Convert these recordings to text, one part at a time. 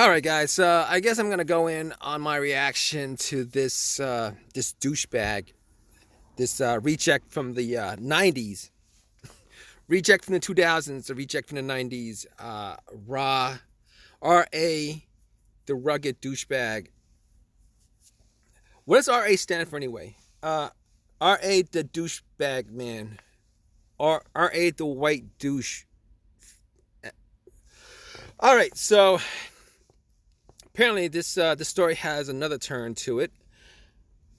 All right, guys. I guess I'm gonna go in on my reaction to this douchebag, this reject from the '90s, reject from the 2000s, a reject from the '90s. R.A. the rugged douchebag. What does R.A. stand for anyway? R.A. the douchebag man, or R.A. the white douche. All right, so apparently this story has another turn to it.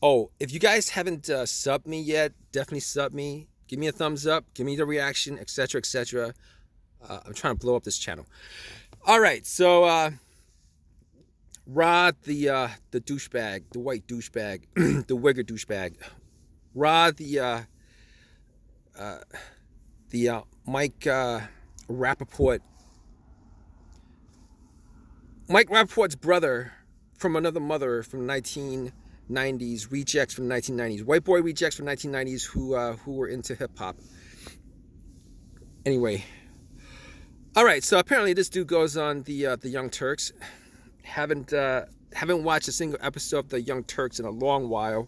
Oh, if you guys haven't subbed me yet, definitely sub me. Give me a thumbs up. Give me the reaction, etc., etc. I'm trying to blow up this channel. All right, so Rod the douchebag, the white douchebag, the Uygur douchebag. Rod the Mike Rappaport. Mike Rappaport's brother from another mother from 1990s, rejects from 1990s, white boy rejects from 1990s who were into hip hop. Anyway, all right. So apparently this dude goes on the Young Turks. Haven't watched a single episode of the Young Turks in a long while,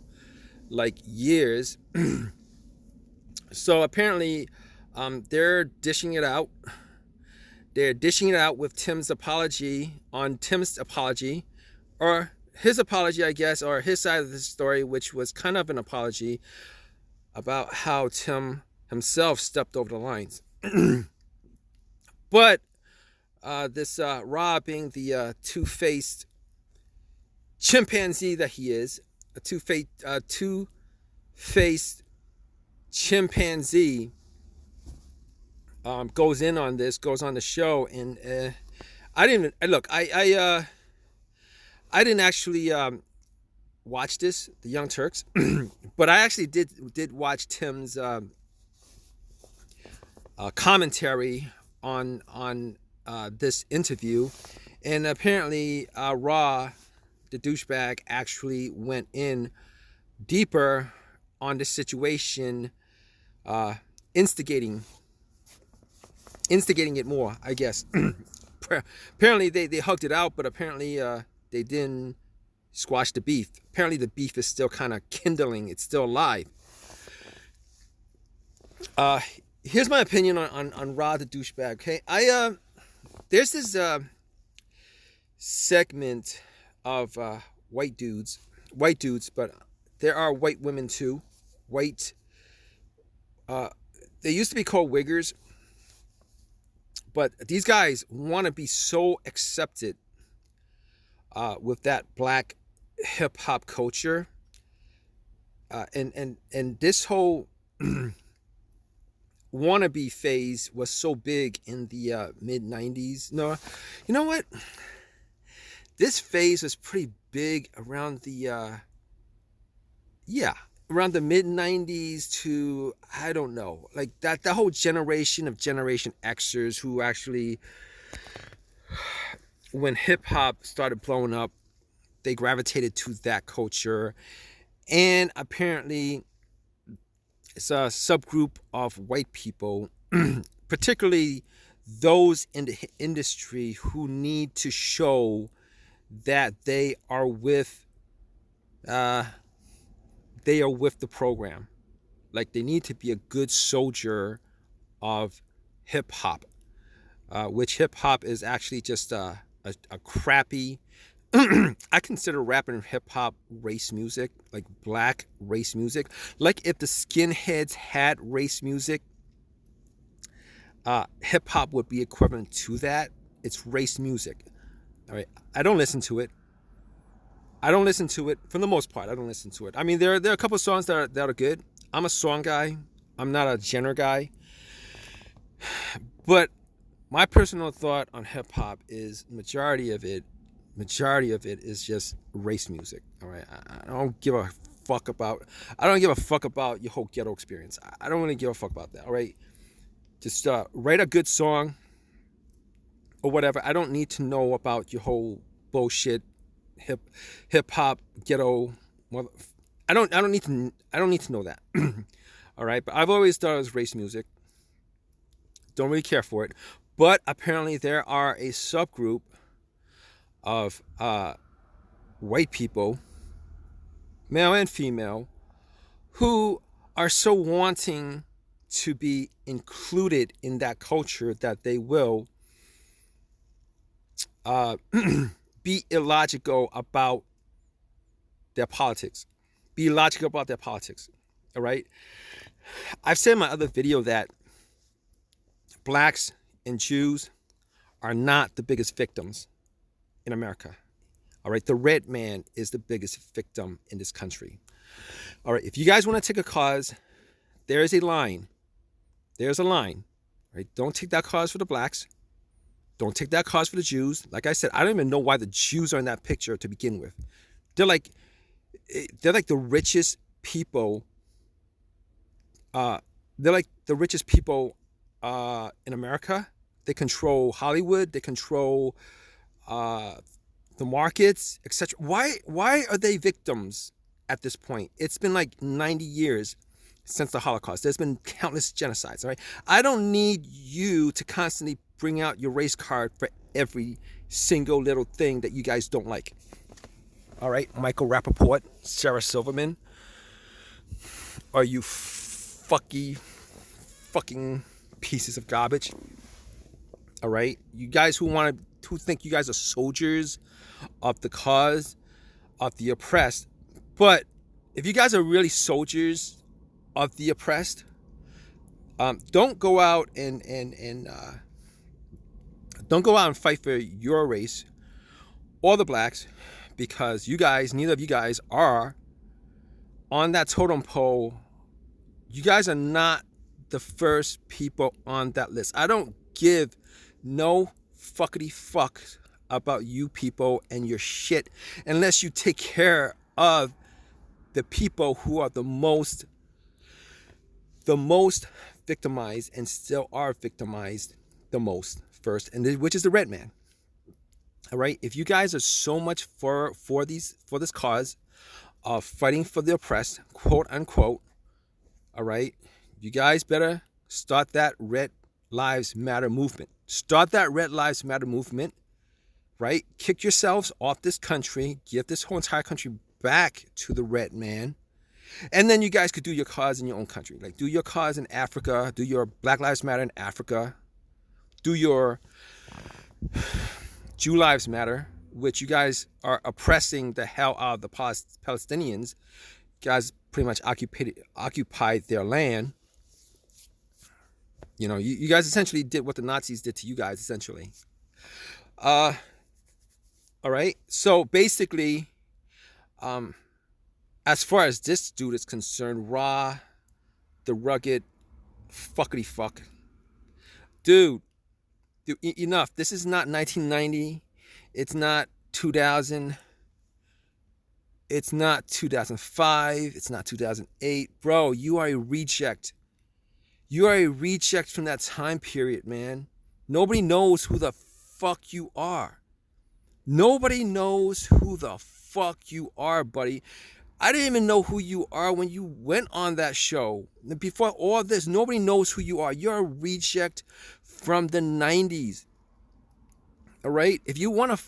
like years. So apparently, they're dishing it out. They're dishing it out with Tim's apology, or his apology, I guess, or his side of the story, which was kind of an apology about how Tim himself stepped over the lines. But this Rob, being the two-faced chimpanzee that he is, a two-faced chimpanzee, goes on the show, and I didn't look. I didn't actually watch the Young Turks, but I actually did watch Tim's commentary on this interview, and apparently Raw, the douchebag, actually went in deeper on the situation, instigating it more, I guess. Apparently they hugged it out, but apparently they didn't squash the beef. Apparently the beef is still kind of kindling. It's still alive. Here's my opinion on Rod the douchebag. Okay, there's this segment of white dudes, but there are white women too. They used to be called Uyghurs. But these guys want to be so accepted with that black hip hop culture, and this whole wannabe phase was so big in the mid '90s. No, you know what? This phase was pretty big around the around the mid '90s to, I don't know, like that whole generation of Generation Xers who actually, when hip hop started blowing up, they gravitated to that culture. And apparently it's a subgroup of white people, particularly those in the industry, who need to show that they are with the program. Like, they need to be a good soldier of hip hop, which hip hop is actually just a crappy. I consider rap and hip hop race music, like black race music. Like, if the skinheads had race music, hip hop would be equivalent to that. It's race music. All right, I don't listen to it. For the most part. I don't listen to it. I mean, there are a couple of songs that are good. I'm a song guy. I'm not a genre guy. But my personal thought on hip hop is majority of it is just race music. All right, I don't give a fuck about your whole ghetto experience. I don't really give a fuck about that. All right, just write a good song or whatever. I don't need to know about your whole bullshit hip hop ghetto. I don't need to know that. All right, but I've always thought it was race music. Don't really care for it. But apparently there are a subgroup of white people, male and female, who are so wanting to be included in that culture that they will be illogical about their politics. Be logical about their politics. All right? I've said in my other video that blacks and Jews are not the biggest victims in America. All right? The red man is the biggest victim in this country. All right? If you guys want to take a cause, there is a line. There's a line. Right? Don't take that cause for the blacks. Don't take that cause for the Jews. Like I said, I don't even know why the Jews are in that picture to begin with. They're like the richest people. They're like the richest people in America. They control Hollywood. They control the markets, etc. Why are they victims at this point? It's been like 90 years since the Holocaust. There's been countless genocides. All right, I don't need you to constantly bring out your race card for every single little thing that you guys don't like. All right, Michael Rappaport, Sarah Silverman, are you fucking pieces of garbage? All right, you guys who think you guys are soldiers of the cause of the oppressed, but if you guys are really soldiers of the oppressed, don't go out and don't go out and fight for your race or the blacks, because neither of you guys are on that totem pole. You guys are not the first people on that list. I don't give no fuckity fuck about you people and your shit unless you take care of the people who are the most victimized and still are victimized the most first, and which is the red man. All right, if you guys are so much for this cause of fighting for the oppressed, quote unquote, all right, you guys better start that Red Lives Matter movement. Start that Red Lives Matter movement, right? Kick yourselves off this country. Give this whole entire country back to the red man. And then you guys could do your cause in your own country. Like, do your cause in Africa. Do your Black Lives Matter in Africa. Do your Jew Lives Matter, which you guys are oppressing the hell out of the Palestinians. You guys pretty much occupied their land. You know, you guys essentially did what the Nazis did to you guys, essentially. All right. So basically, as far as this dude is concerned, Ra, the rugged fuckity fuck. Dude, enough. This is not 1990. It's not 2000. It's not 2005. It's not 2008. Bro, you are a reject. You are a reject from that time period, man. Nobody knows who the fuck you are. Nobody knows who the fuck you are, buddy. I didn't even know who you are when you went on that show. Before all this, nobody knows who you are. You're a reject from the 90s. All right? If you want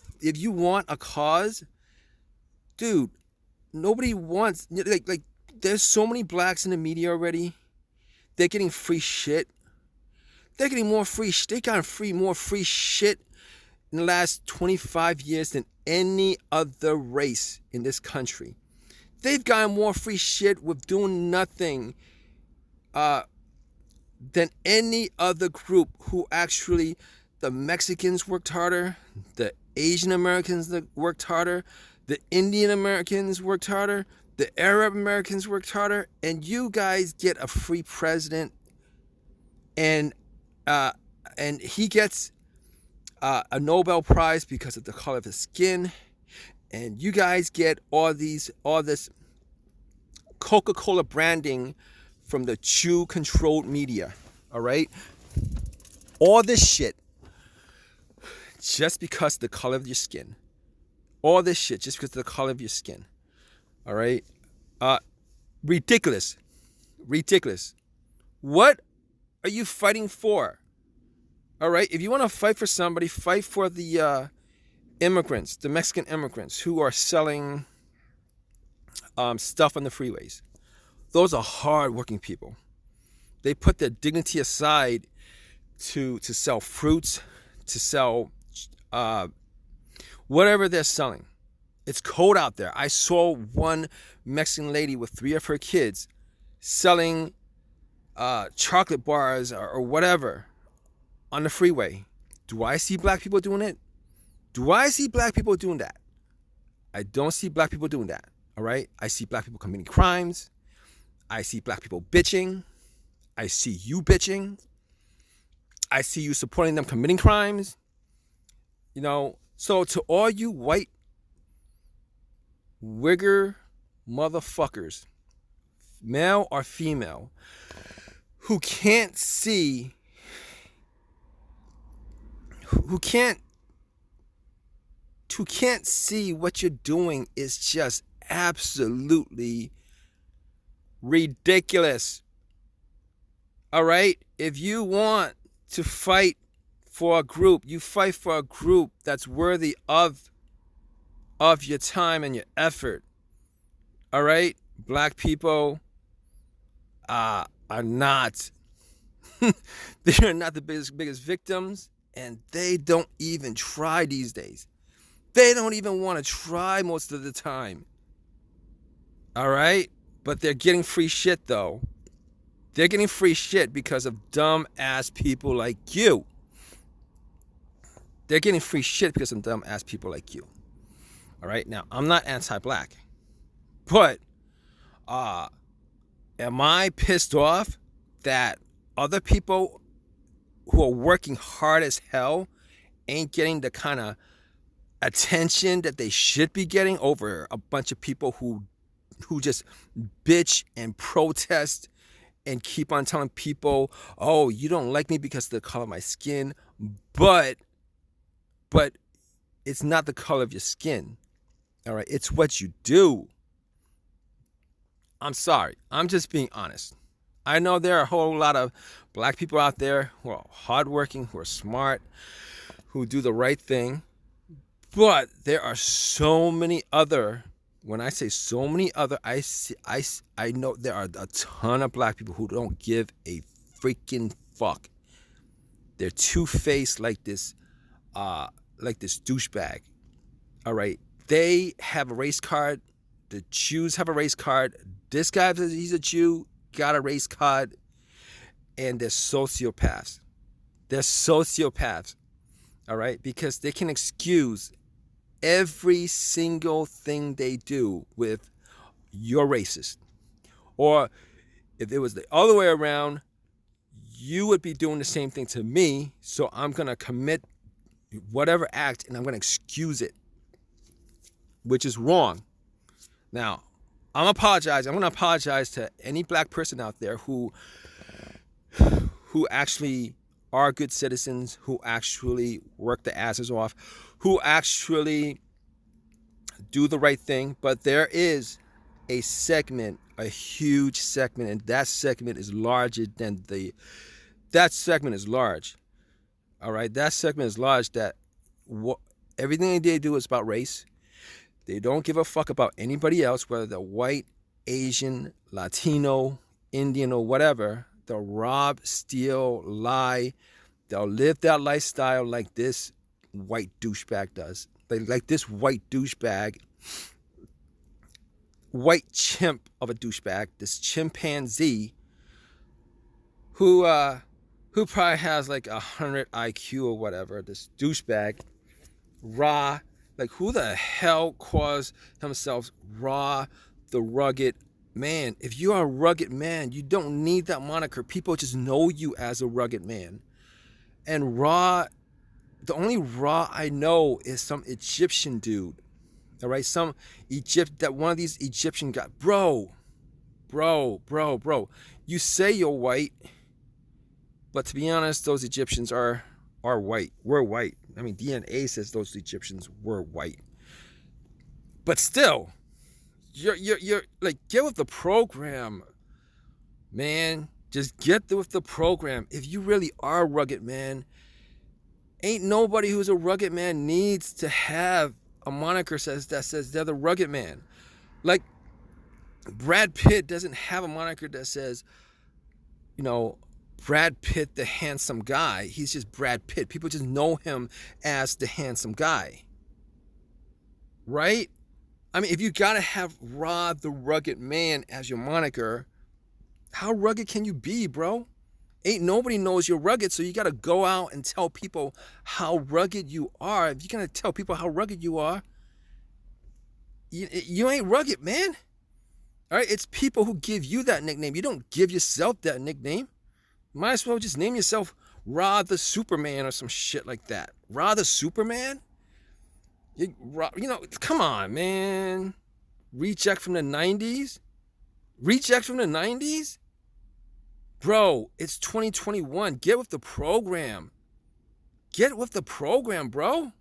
a cause, dude, nobody wants, like there's so many blacks in the media already. They're getting free shit. They're getting more free. They got more free shit in the last 25 years than any other race in this country. They've gotten more free shit with doing nothing than any other group who actually, the Mexicans worked harder, the Asian Americans that worked harder, the Indian Americans worked harder, the Arab Americans worked harder, and you guys get a free president, and he gets a Nobel Prize because of the color of his skin, and you guys get all this Coca-Cola branding from the Jew-controlled media. All right, all this shit just because of the color of your skin. All this shit just because of the color of your skin. All right, ridiculous. What are you fighting for? All right, if you want to fight for somebody, fight for the immigrants, the Mexican immigrants who are selling stuff on the freeways. Those are hardworking people. They put their dignity aside to sell fruits, to sell whatever they're selling. It's cold out there. I saw one Mexican lady with 3 of her kids selling chocolate bars or whatever on the freeway. Do I see black people doing it? Do I see black people doing that? I don't see black people doing that. All right? I see black people committing crimes. I see black people bitching. I see you bitching. I see you supporting them committing crimes. You know, so to all you white Uygur motherfuckers, male or female, who can't see what you're doing is just absolutely ridiculous. All right? If you want to fight for a group, you fight for a group that's worthy of your time and your effort. All right? Black people are not they are not the biggest victims, and they don't even try these days. They don't even want to try most of the time. All right? But they're getting free shit, though. They're getting free shit because of dumb-ass people like you. They're getting free shit because of dumb-ass people like you. All right? Now, I'm not anti-black. But am I pissed off that other people who are working hard as hell ain't getting the kind of attention that they should be getting over a bunch of people who just bitch and protest and keep on telling people, oh, you don't like me because of the color of my skin, but it's not the color of your skin. All right, it's what you do. I'm sorry. I'm just being honest. I know there are a whole lot of black people out there who are hardworking, who are smart, who do the right thing. But there are so many other, when I say so many other, I know there are a ton of black people who don't give a freaking fuck. They're two-faced like this douchebag. All right. They have a race card. The Jews have a race card. This guy says he's a Jew, got a race card, and they're sociopaths. They're sociopaths, all right? Because they can excuse every single thing they do with you're racist. Or if it was the other way around, you would be doing the same thing to me, so I'm going to commit whatever act and I'm going to excuse it, which is wrong. Now, I'm going to apologize to any black person out there who actually are good citizens, who actually work their asses off, who actually do the right thing. But there is a segment, a huge segment, and that segment is larger than that segment is large. All right? That segment is large that everything they do is about race. They don't give a fuck about anybody else, whether they're white, Asian, Latino, Indian, or whatever. They'll rob, steal, lie. They'll live that lifestyle like this white douchebag does. Like this white douchebag, white chimp of a douchebag, this chimpanzee who probably has like 100 IQ or whatever, this douchebag, Ra. Like, who the hell calls himself Ra, the rugged man? If you are a rugged man, you don't need that moniker. People just know you as a rugged man. And Ra, the only Ra I know is some Egyptian dude. All right? That one of these Egyptian guys. Bro. You say you're white, but to be honest, those Egyptians are white. We're white. I mean, DNA says those Egyptians were white. But still, you're like, get with the program, man. Just get with the program. If you really are a rugged man Ain't nobody who's a rugged man needs to have a moniker that says they're the rugged man. Like, Brad Pitt doesn't have a moniker that says, you know, Brad Pitt, the handsome guy. He's just Brad Pitt. People just know him as the handsome guy. Right? I mean, if you gotta have Rod the Rugged Man as your moniker, how rugged can you be, bro? Ain't nobody knows you're rugged, so you gotta go out and tell people how rugged you are. If you're gonna tell people how rugged you are, you ain't rugged, man. All right, it's people who give you that nickname. You don't give yourself that nickname. You might as well just name yourself Rod the Superman or some shit like that. Rod the Superman? You know, come on, man. Reject from the 90s? Reject from the 90s? Bro, it's 2021. Get with the program. Get with the program, bro.